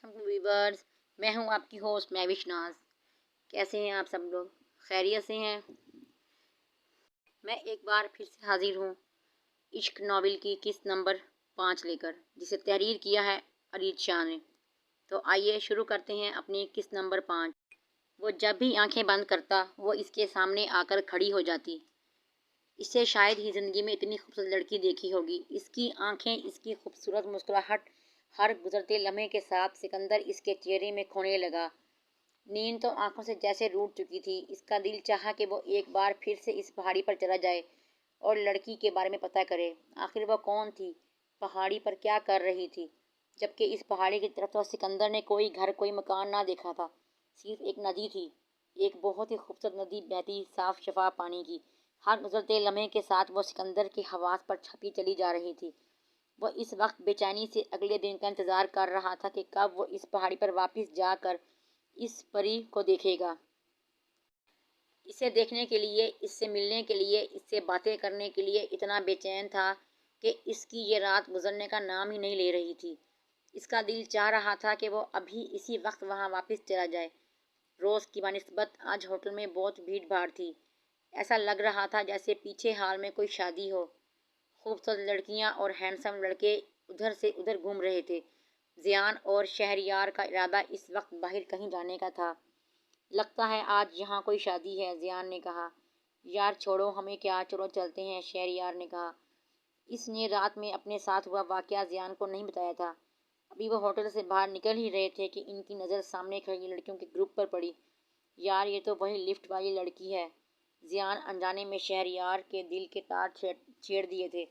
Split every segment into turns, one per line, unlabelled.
السلام ویورز، میں ہوں آپ کی ہوسٹ محوش ناز۔ کیسے ہیں آپ سب لوگ؟ خیریت سے ہیں؟ میں ایک بار پھر سے حاضر ہوں عشق ناول کی قسط نمبر 5 لے کر، جسے تحریر کیا ہے ارید شاہ نے۔ تو آئیے شروع کرتے ہیں اپنی قسط نمبر 5۔ وہ جب بھی آنکھیں بند کرتا وہ اس کے سامنے آ کر کھڑی ہو جاتی۔ اس سے شاید ہی زندگی میں اتنی خوبصورت لڑکی دیکھی ہوگی۔ اس کی آنکھیں، اس کی خوبصورت مسکراہٹ ہر گزرتے لمحے کے ساتھ سکندر اس کے چہرے میں کھونے لگا۔ نیند تو آنکھوں سے جیسے روٹ چکی تھی۔ اس کا دل چاہا کہ وہ ایک بار پھر سے اس پہاڑی پر چلا جائے اور لڑکی کے بارے میں پتہ کرے۔ آخر وہ کون تھی؟ پہاڑی پر کیا کر رہی تھی؟ جبکہ اس پہاڑی کی طرف تو سکندر نے کوئی گھر، کوئی مکان نہ دیکھا تھا، صرف ایک ندی تھی، ایک بہت ہی خوبصورت ندی بہتی صاف شفاف پانی کی۔ ہر گزرتے لمحے کے ساتھ وہ سکندر کے حواس پر چھپی چلی جا رہی تھی۔ وہ اس وقت بے چینی سے اگلے دن کا انتظار کر رہا تھا کہ کب وہ اس پہاڑی پر واپس جا کر اس پری کو دیکھے گا۔ اسے دیکھنے کے لیے، اس سے ملنے کے لیے، اس سے باتیں کرنے کے لیے اتنا بے چین تھا کہ اس کی یہ رات گزرنے کا نام ہی نہیں لے رہی تھی۔ اس کا دل چاہ رہا تھا کہ وہ ابھی اسی وقت وہاں واپس چلا جائے۔ روز کی بنسبت آج ہوٹل میں بہت بھیڑ بھاڑ تھی۔ ایسا لگ رہا تھا جیسے پیچھے ہال میں کوئی شادی ہو۔ خوبصورت لڑکیاں اور ہینڈسم لڑکے ادھر سے ادھر گھوم رہے تھے۔ زیان اور شہریار کا ارادہ اس وقت باہر کہیں جانے کا تھا۔ لگتا ہے آج یہاں کوئی شادی ہے، زیان نے کہا۔ یار چھوڑو ہمیں کیا، چلو چلتے ہیں، شہریار نے کہا۔ اس نے رات میں اپنے ساتھ ہوا واقعہ زیان کو نہیں بتایا تھا۔ ابھی وہ ہوٹل سے باہر نکل ہی رہے تھے کہ ان کی نظر سامنے کھڑی لڑکیوں کے گروپ پر پڑی۔ یار یہ تو وہی لفٹ والی لڑکی ہے۔ زیان انجانے میں شہریار کے دل کے تار چھیڑ دیے تھے۔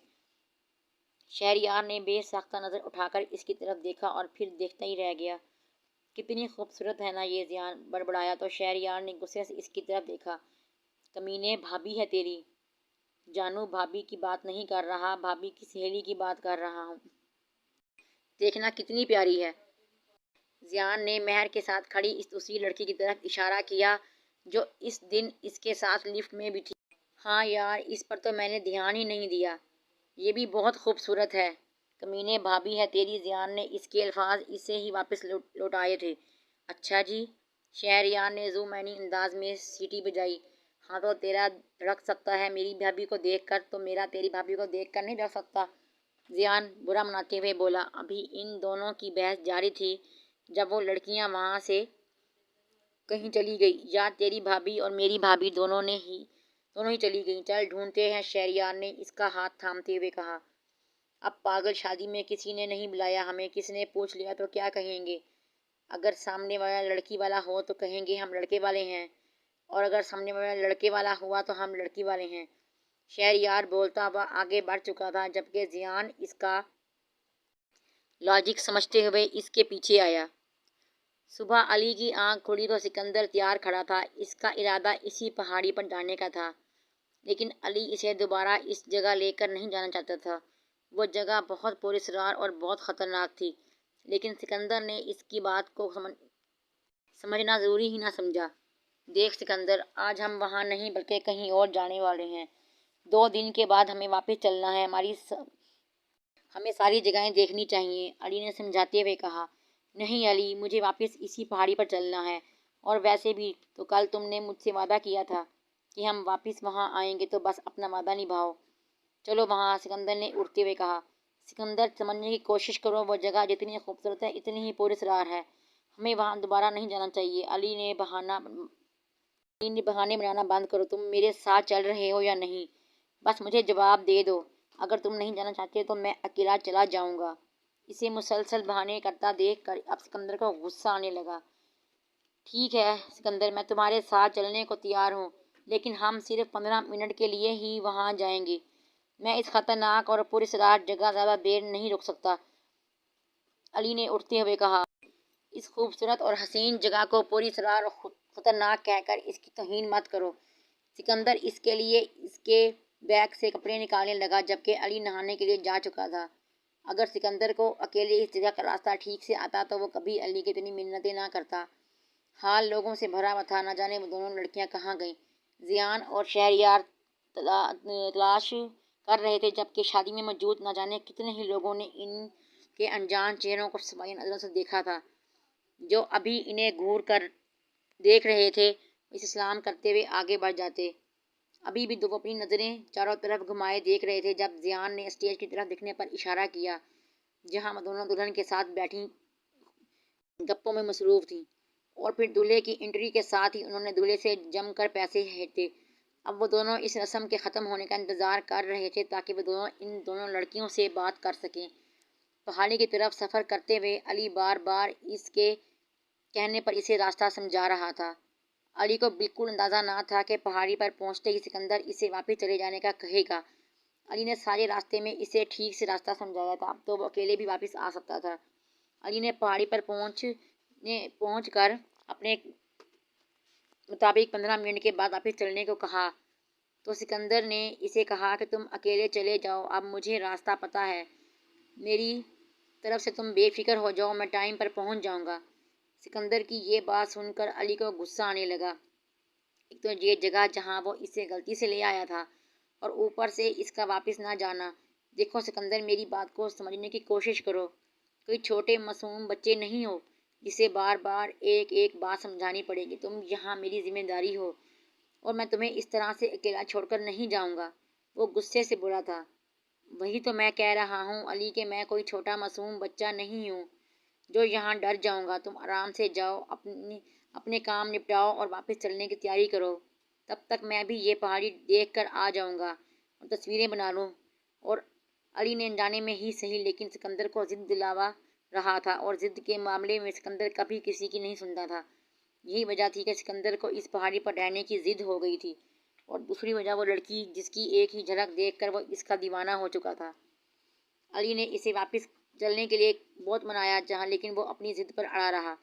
شہریار نے بے ساختہ نظر اٹھا کر اس کی طرف دیکھا اور پھر دیکھتا ہی رہ گیا۔ کتنی خوبصورت ہے نا یہ، زیان بڑبڑایا تو شہریار نے غصے سے اس کی طرف دیکھا۔ کمینے، بھابھی ہے تیری؟ جانو بھابھی کی بات نہیں کر رہا، بھابھی کی سہیلی کی بات کر رہا ہوں۔ دیکھنا کتنی پیاری ہے۔ زیان نے مہر کے ساتھ کھڑی اس دوسری لڑکی کی طرف اشارہ کیا جو اس دن اس کے ساتھ لفٹ میں بھی تھی۔ ہاں یار، اس پر تو میں نے دھیان ہی نہیں دیا۔ یہ بھی بہت خوبصورت ہے۔ کمینے، بھابھی ہے تیری؟ زیان نے اس کے الفاظ اسے ہی واپس لوٹائے تھے۔ اچھا جی، شہریار نے ذو معنی انداز میں سیٹی بجائی۔ ہاں تو تیرا دھڑک سکتا ہے میری بھابھی کو دیکھ کر، تو میرا تیری بھابھی کو دیکھ کر نہیں دھڑک سکتا؟ زیان برا مناتے ہوئے بولا۔ ابھی ان دونوں کی بحث جاری تھی جب وہ لڑکیاں وہاں سے کہیں چلی گئی۔ یار تیری بھابھی اور میری بھابھی دونوں ہی چلی گئیں، چل ڈھونڈتے ہیں، شہریار نے اس کا ہاتھ تھامتے ہوئے کہا۔ اب پاگل، شادی میں کسی نے نہیں بلایا ہمیں، کسی نے پوچھ لیا تو کیا کہیں گے؟ اگر سامنے والا لڑکی والا ہو تو کہیں گے ہم لڑکے والے ہیں، اور اگر سامنے والا لڑکے والا ہوا تو ہم لڑکی والے ہیں۔ شہریار بولتا ہوا آگے بڑھ چکا تھا جبکہ زیان اس کا لاجک سمجھتے ہوئے اس کے پیچھے آیا۔ صبح علی کی آنکھ کھلی تو سکندر تیار کھڑا تھا۔ اس کا ارادہ اسی پہاڑی پر جانے کا تھا، لیکن علی اسے دوبارہ اس جگہ لے کر نہیں جانا چاہتا تھا۔ وہ جگہ بہت پراسرار اور بہت خطرناک تھی، لیکن سکندر نے اس کی بات کو سمجھنا ضروری ہی نہ سمجھا۔ دیکھ سکندر، آج ہم وہاں نہیں بلکہ کہیں اور جانے والے ہیں۔ 2 دن کے بعد ہمیں واپس چلنا ہے، ہمیں ساری جگہیں دیکھنی چاہیے، علی نے سمجھاتے ہوئے کہا۔ نہیں علی، مجھے واپس اسی پہاڑی پر چلنا ہے، اور ویسے بھی تو کل تم نے مجھ سے وعدہ کیا تھا کہ ہم واپس وہاں آئیں گے، تو بس اپنا وعدہ نبھاؤ۔ چلو وہاں، سکندر نے اٹھتے ہوئے کہا۔ سکندر، سمجھنے کی کوشش کرو، وہ جگہ جتنی خوبصورت ہے اتنی ہی پراسرار ہے، ہمیں وہاں دوبارہ نہیں جانا چاہیے۔ علی نے بہانے بنانا بند کرو، تم میرے ساتھ چل رہے ہو یا نہیں؟ بس مجھے جواب دے دو، اگر تم نہیں جانا چاہتے تو میں اکیلا چلا جاؤں گا۔ اسے مسلسل بہانے کرتا دیکھ کر اب سکندر کو غصہ آنے لگا۔ ٹھیک ہے سکندر، میں تمہارے ساتھ چلنے کو تیار ہوں، لیکن ہم صرف 15 منٹ کے لیے ہی وہاں جائیں گے۔ میں اس خطرناک اور پراسرار جگہ زیادہ دیر نہیں رک سکتا، علی نے اٹھتے ہوئے کہا۔ اس خوبصورت اور حسین جگہ کو پراسرار اور خطرناک کہہ کر اس کی توہین مت کرو۔ سکندر اس کے لیے اس کے بیگ سے کپڑے نکالنے لگا جبکہ علی نہانے کے لیے جا چکا تھا۔ اگر سکندر کو اکیلے اس جگہ کا راستہ ٹھیک سے آتا تو وہ کبھی علی کی اتنی منتیں نہ کرتا۔ حال لوگوں سے بھرا ہوا تھا، نہ جانے وہ دونوں لڑکیاں کہاں گئیں۔ زیان اور شہریار تلاش کر رہے تھے جبکہ شادی میں موجود نہ جانے کتنے ہی لوگوں نے ان کے انجان چہروں کو صفائی نظروں سے دیکھا تھا۔ جو ابھی انہیں گھور کر دیکھ رہے تھے اسے سلام کرتے ہوئے آگے بڑھ جاتے۔ ابھی بھی وہ اپنی نظریں چاروں طرف گھمائے دیکھ رہے تھے جب زیان نے اسٹیج کی طرف دکھنے پر اشارہ کیا جہاں وہ دونوں دلہن کے ساتھ بیٹھی گپوں میں مصروف تھیں، اور پھر دولہے کی انٹری کے ساتھ ہی انہوں نے دولہے سے جم کر پیسے ہیتے۔ اب وہ دونوں اس رسم کے ختم ہونے کا انتظار کر رہے تھے تاکہ وہ دونوں ان دونوں لڑکیوں سے بات کر سکیں۔ پہاڑی کی طرف سفر کرتے ہوئے علی بار بار اس کے کہنے پر اسے راستہ سمجھا رہا تھا۔ علی کو بالکل اندازہ نہ تھا کہ پہاڑی پر پہنچتے ہی سکندر اسے واپس چلے جانے کا کہے گا۔ علی نے سارے راستے میں اسے ٹھیک سے راستہ سمجھایا تھا، اب تو وہ اکیلے بھی واپس آ سکتا تھا۔ علی نے پہاڑی پر پہنچ کر اپنے مطابق 15 منٹ کے بعد واپس چلنے کو کہا تو سکندر نے اسے کہا کہ تم اکیلے چلے جاؤ، اب مجھے راستہ پتہ ہے، میری طرف سے تم بے فکر ہو جاؤ، میں ٹائم پر پہنچ جاؤں گا۔ سکندر کی یہ بات سن کر علی کو غصہ آنے لگا۔ ایک تو یہ جگہ جہاں وہ اسے غلطی سے لے آیا تھا اور اوپر سے اس کا واپس نہ جانا۔ دیکھو سکندر، میری بات کو سمجھنے کی کوشش کرو، کوئی چھوٹے معصوم بچے نہیں ہو جسے بار بار ایک ایک بات سمجھانی پڑے گی۔ تم یہاں میری ذمہ داری ہو اور میں تمہیں اس طرح سے اکیلا چھوڑ کر نہیں جاؤں گا۔ وہ غصے سے بولا تھا۔ وہی تو میں کہہ رہا ہوں علی کہ میں کوئی چھوٹا معصوم بچہ نہیں ہوں جو یہاں ڈر جاؤں گا۔ تم آرام سے جاؤ، اپنے کام نپٹاؤ اور واپس چلنے کی تیاری کرو۔ تب تک میں بھی یہ پہاڑی دیکھ کر آ جاؤں گا اور تصویریں بنا لوں۔ اور علی نے انجانے میں ہی صحیح لیکن سکندر کو ضد دلاوا رہا تھا، اور ضد کے معاملے میں سکندر کبھی کسی کی نہیں سنتا تھا۔ یہی وجہ تھی کہ سکندر کو اس پہاڑی پر رہنے کی ضد ہو گئی تھی، اور دوسری وجہ وہ لڑکی جس کی ایک ہی جھلک دیکھ کر وہ اس کا دیوانہ ہو چکا تھا۔ علی نے اسے واپس چلنے کے لیے بہت منایا جہاں لیکن وہ اپنی ضد پر اڑا رہا۔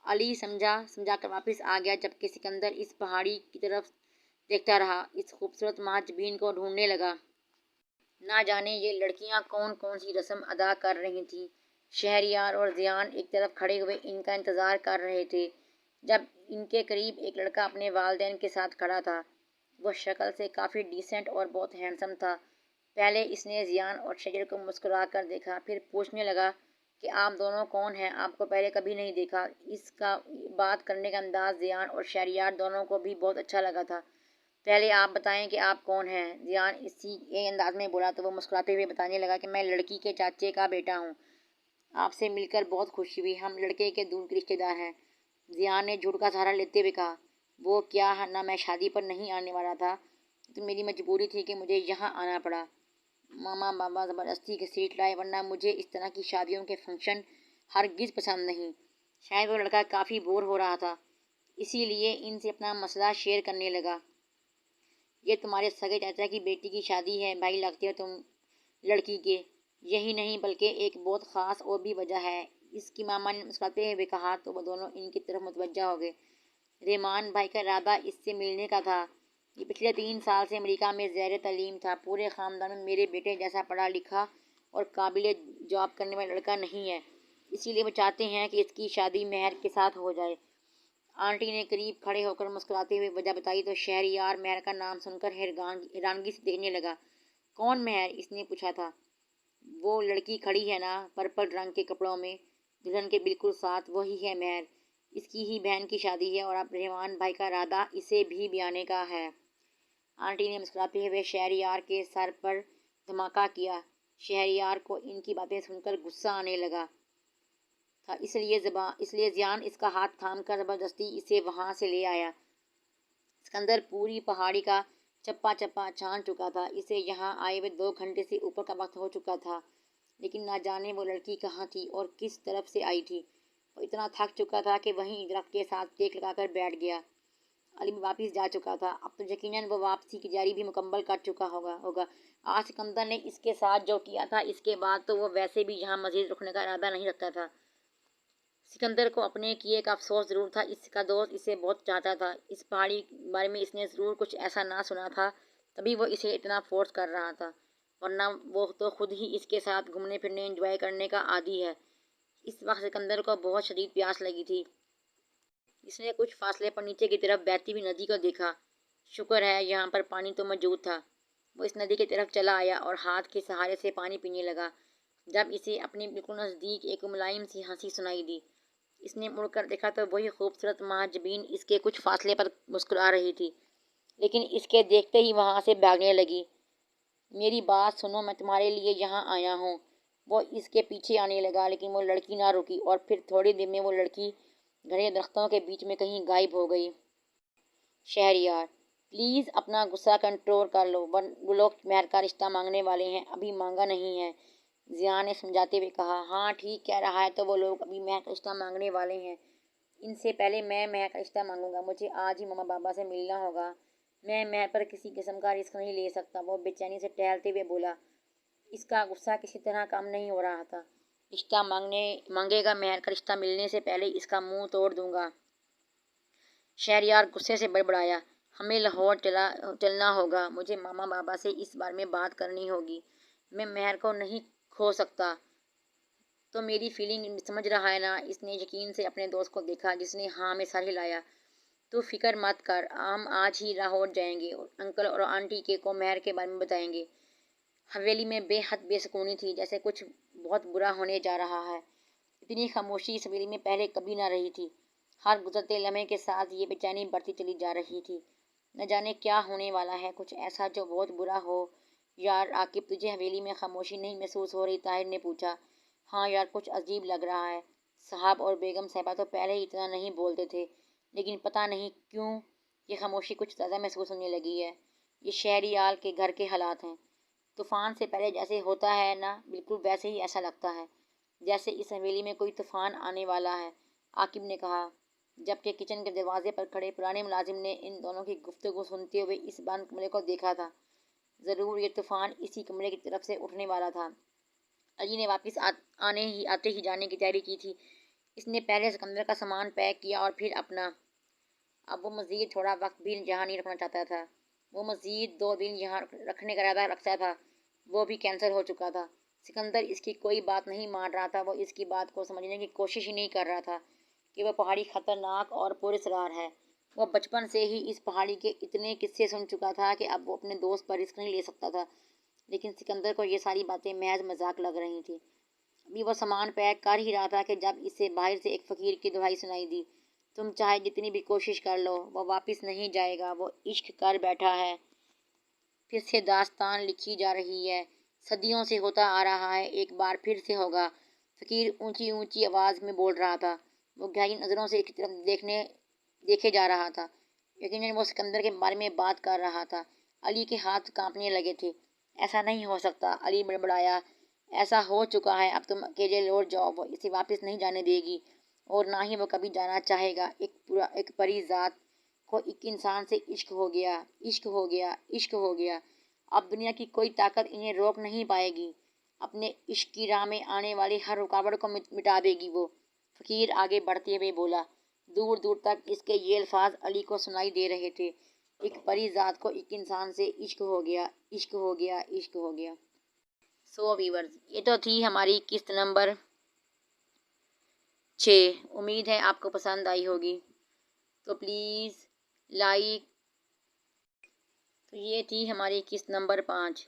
علی سمجھا کر واپس آ گیا جبکہ سکندر اس پہاڑی کی طرف دیکھتا رہا، اس خوبصورت مہاجبین کو ڈھونڈنے لگا۔ نہ جانے یہ لڑکیاں کون سی رسم ادا کر رہی تھیں۔ شہریار اور زیان ایک طرف کھڑے ہوئے ان کا انتظار کر رہے تھے جب ان کے قریب ایک لڑکا اپنے والدین کے ساتھ کھڑا تھا۔ وہ شکل سے کافی ڈیسنٹ اور بہت ہینڈسم تھا۔ پہلے اس نے زیان اور شجر کو مسکرا کر دیکھا، پھر پوچھنے لگا کہ آپ دونوں کون ہیں، آپ کو پہلے کبھی نہیں دیکھا۔ اس کا بات کرنے کا انداز زیان اور شہریار دونوں کو بھی بہت اچھا لگا تھا۔ پہلے آپ بتائیں کہ آپ کون ہیں، زیان اسی انداز میں بولا تو وہ مسکراتے ہوئے بتانے لگا کہ میں لڑکی کے چاچے کا بیٹا ہوں، آپ سے مل کر بہت خوشی ہوئی، ہم لڑکے کے دور کے رشتے دار ہیں۔ زیان نے جھوٹ کا سہارا لیتے ہوئے کہا، وہ کیا نہ میں شادی پر نہیں آنے والا تھا، تو میری مجبوری تھی کہ مجھے یہاں آنا پڑا۔ ماما بابا زبردستی گھسیٹ لائے، ورنہ مجھے اس طرح کی شادیوں کے فنکشن ہرگز پسند نہیں۔ شاید وہ لڑکا کافی بور ہو رہا تھا، اسی لیے ان سے اپنا مسئلہ شیئر کرنے لگا۔ یہ تمہارے سگے چاچا کی بیٹی کی شادی ہے، بھائی لگتے ہو تم لڑکی کے۔ یہی نہیں بلکہ ایک بہت خاص اور بھی وجہ ہے، اس کی ماما نے مسکراتے ہوئے کہا تو وہ دونوں ان کی طرف متوجہ ہو گئے۔ ریحمان بھائی کا ارادہ اس سے ملنے کا تھا۔ یہ پچھلے 3 سال سے امریکہ میں زیر تعلیم تھا۔ پورے خاندان میں میرے بیٹے جیسا پڑھا لکھا اور قابل جاب کرنے والا لڑکا نہیں ہے، اسی لیے وہ چاہتے ہیں کہ اس کی شادی مہر کے ساتھ ہو جائے۔ آنٹی نے قریب کھڑے ہو کر مسکراتے ہوئے وجہ بتائی تو شہریار مہر کا نام سن کر حیرانگی سے دیکھنے لگا۔ کون مہر؟ اس نے پوچھا تھا۔ وہ لڑکی کھڑی ہے نا، پرپل رنگ کے کپڑوں میں، دلہن کے بالکل ساتھ، وہی ہے مہر۔ اس کی ہی بہن کی شادی ہے اور اب ریحمان بھائی کا ارادہ اسے بھی بیانے کا ہے۔ آنٹی نے مسکراتے ہوئے شہریار کے سر پر دھماکہ کیا۔ شہریار کو ان کی باتیں سن کر غصہ آنے لگا تھا، اس لیے زیان اس کا ہاتھ تھام کر زبردستی اسے وہاں سے لے آیا۔ سکندر پوری پہاڑی کا چپا چپا چھان چکا تھا، اسے یہاں آئے ہوئے 2 گھنٹے سے اوپر کا وقت ہو چکا تھا، لیکن نہ جانے وہ لڑکی کہاں تھی اور کس طرف سے آئی تھی۔ وہ اتنا تھک چکا تھا کہ وہیں درخت کے ساتھ ٹیک لگا کر بیٹھ گیا۔ علی بھی واپس جا چکا تھا، اب تو یقیناً وہ واپسی کی تیاری بھی مکمل کر چکا ہوگا۔ آج سکندر نے اس کے ساتھ جو کیا تھا، اس کے بعد تو وہ ویسے بھی یہاں مزید رکنے کا ارادہ نہیں رکھتا تھا۔ سکندر کو اپنے کیے کا افسوس ضرور تھا، اس کا دوست اسے بہت چاہتا تھا، اس پہاڑی کے بارے میں اس نے ضرور کچھ ایسا نہ سنا تھا تبھی وہ اسے اتنا فورس کر رہا تھا، ورنہ وہ تو خود ہی اس کے ساتھ گھومنے پھرنے انجوائے کرنے کا عادی ہے۔ اس وقت سکندر کو بہت شدید پیاس لگی تھی۔ اس نے کچھ فاصلے پر نیچے کی طرف بہتی ہوئی ندی کو دیکھا۔ شکر ہے یہاں پر پانی تو موجود تھا۔ وہ اس ندی کی طرف چلا آیا اور ہاتھ کے سہارے سے پانی پینے لگا جب اسے اپنے بالکل نزدیک ایک ملائم سی ہنسی سنائی دی۔ اس نے مڑ کر دیکھا تو وہی خوبصورت ماں جبین اس کے کچھ فاصلے پر مسکرا رہی تھی، لیکن اس کے دیکھتے ہی وہاں سے بھاگنے لگی۔ میری بات سنو، میں تمہارے لیے یہاں آیا ہوں۔ وہ اس کے پیچھے آنے لگا، لیکن وہ لڑکی نہ رکی اور پھر تھوڑی دیر میں وہ لڑکی گھنے درختوں کے بیچ میں کہیں غائب ہو گئی۔ شہریار، پلیز اپنا غصہ کنٹرول کر لو، وہ لوگ مہر کا رشتہ مانگنے والے ہیں، ابھی مانگا نہیں ہے، ضیاء نے سمجھاتے ہوئے کہا۔ ہاں ٹھیک کہہ رہا ہے، تو وہ لوگ ابھی مہر کا رشتہ مانگنے والے ہیں، ان سے پہلے میں مہر کا رشتہ مانگوں گا، مجھے آج ہی ماما بابا سے ملنا ہوگا، میں مہر پر کسی قسم کا رسک نہیں لے سکتا، وہ بے چینی سے ٹہلتے ہوئے بولا۔ اس کا غصہ کسی طرح کم نہیں ہو رہا تھا۔ رشتہ مانگے گا، مہر کا رشتہ ملنے سے پہلے اس کا منہ توڑ دوں گا۔ شہریار غصے سے بڑبڑایا۔ ہمیں لاہور چلنا ہوگا، مجھے ماما بابا سے اس بارے میں بات کرنی ہوگی، میں مہر کو نہیں کھو سکتا۔ تو میری فیلنگ سمجھ رہا ہے نا؟ اس نے یقین سے اپنے دوست کو دیکھا جس نے ہاں میں سر ہلایا۔ تو فکر مت کر، ہم آج ہی لاہور جائیں گے اور انکل اور آنٹی کو مہر کے بارے میں بتائیں گے۔ حویلی میں بے حد بے سکونی تھی، جیسے کچھ بہت برا ہونے جا رہا ہے۔ اتنی خاموشی اس حویلی میں پہلے کبھی نہ رہی تھی۔ ہر گزرتے لمحے کے ساتھ یہ بے چینی بڑھتی چلی جا رہی تھی۔ نہ جانے کیا ہونے والا ہے، کچھ ایسا جو بہت برا ہو۔ یار عاقب، تجھے حویلی میں خاموشی نہیں محسوس ہو رہی؟ طاہر نے پوچھا۔ ہاں یار، کچھ عجیب لگ رہا ہے۔ صاحب اور بیگم صاحبہ تو پہلے ہی اتنا نہیں بولتے تھے، لیکن پتہ نہیں کیوں یہ خاموشی کچھ زیادہ محسوس ہونے لگی ہے۔ یہ شہریال کے گھر کے حالات ہیں۔ طوفان سے پہلے جیسے ہوتا ہے نا، بالکل ویسے ہی ایسا لگتا ہے جیسے اس حویلی میں کوئی طوفان آنے والا ہے، عاقب نے کہا، جبکہ کچن کے دروازے پر کھڑے پرانے ملازم نے ان دونوں کی گفتگو سنتے ہوئے اس بند کمرے کو دیکھا تھا۔ ضرور یہ طوفان اسی کمرے کی طرف سے اٹھنے والا تھا۔ علی نے واپس آتے ہی جانے کی تیاری کی تھی۔ اس نے پہلے سکندر کا سامان پیک کیا اور پھر اپنا۔ اب وہ مزید تھوڑا وقت بھی یہاں نہیں رکھنا چاہتا تھا۔ وہ مزید 2 دن یہاں رکھنے کا ارادہ رکھتا تھا، وہ بھی کینسل ہو چکا تھا۔ سکندر اس کی کوئی بات نہیں مان رہا تھا، وہ اس کی بات کو سمجھنے کی کوشش ہی نہیں کر رہا تھا کہ وہ پہاڑی خطرناک اور پراسرار ہے۔ وہ بچپن سے ہی اس پہاڑی کے اتنے قصے سن چکا تھا کہ اب وہ اپنے دوست پر رسک نہیں لے سکتا تھا، لیکن سکندر کو یہ ساری باتیں محض مذاق لگ رہی تھیں۔ ابھی وہ سامان پیک کر ہی رہا تھا کہ جب اسے باہر سے ایک فقیر کی دہائی سنائی دی۔ تم چاہے جتنی بھی کوشش کر لو، وہ واپس نہیں جائے گا، وہ عشق کر بیٹھا ہے۔ پھر سے داستان لکھی جا رہی ہے، صدیوں سے ہوتا آ رہا ہے، ایک بار پھر سے ہوگا۔ فقیر اونچی اونچی آواز میں بول رہا تھا، وہ گہری نظروں سے اس کی طرف دیکھے جا رہا تھا۔ یقیناً وہ سکندر کے بارے میں بات کر رہا تھا۔ علی کے ہاتھ کانپنے لگے تھے۔ ایسا نہیں ہو سکتا، علی بڑبڑایا، ایسا ہو چکا ہے، اب تم اکیلے لوٹ جاؤ، وہ اسے واپس نہیں جانے دے گی اور نہ ہی وہ کبھی جانا چاہے گا۔ ایک پری ذات کو ایک انسان سے عشق ہو گیا، عشق ہو گیا، عشق ہو گیا۔ اب دنیا کی کوئی طاقت انہیں روک نہیں پائے گی، اپنے عشق کی راہ میں آنے والی ہر رکاوٹ کو مٹا دے گی وہ۔ فقیر آگے بڑھتے ہوئے بولا۔ دور دور تک اس کے یہ الفاظ علی کو سنائی دے رہے تھے، ایک پری ذات کو ایک انسان سے عشق ہو گیا، عشق ہو گیا، عشق ہو گیا۔ سو ویورز، یہ تو تھی ہماری قسط نمبر 6۔ امید ہے آپ کو پسند آئی ہوگی، تو پلیز لائک۔ تو یہ تھی ہماری قسط نمبر 5۔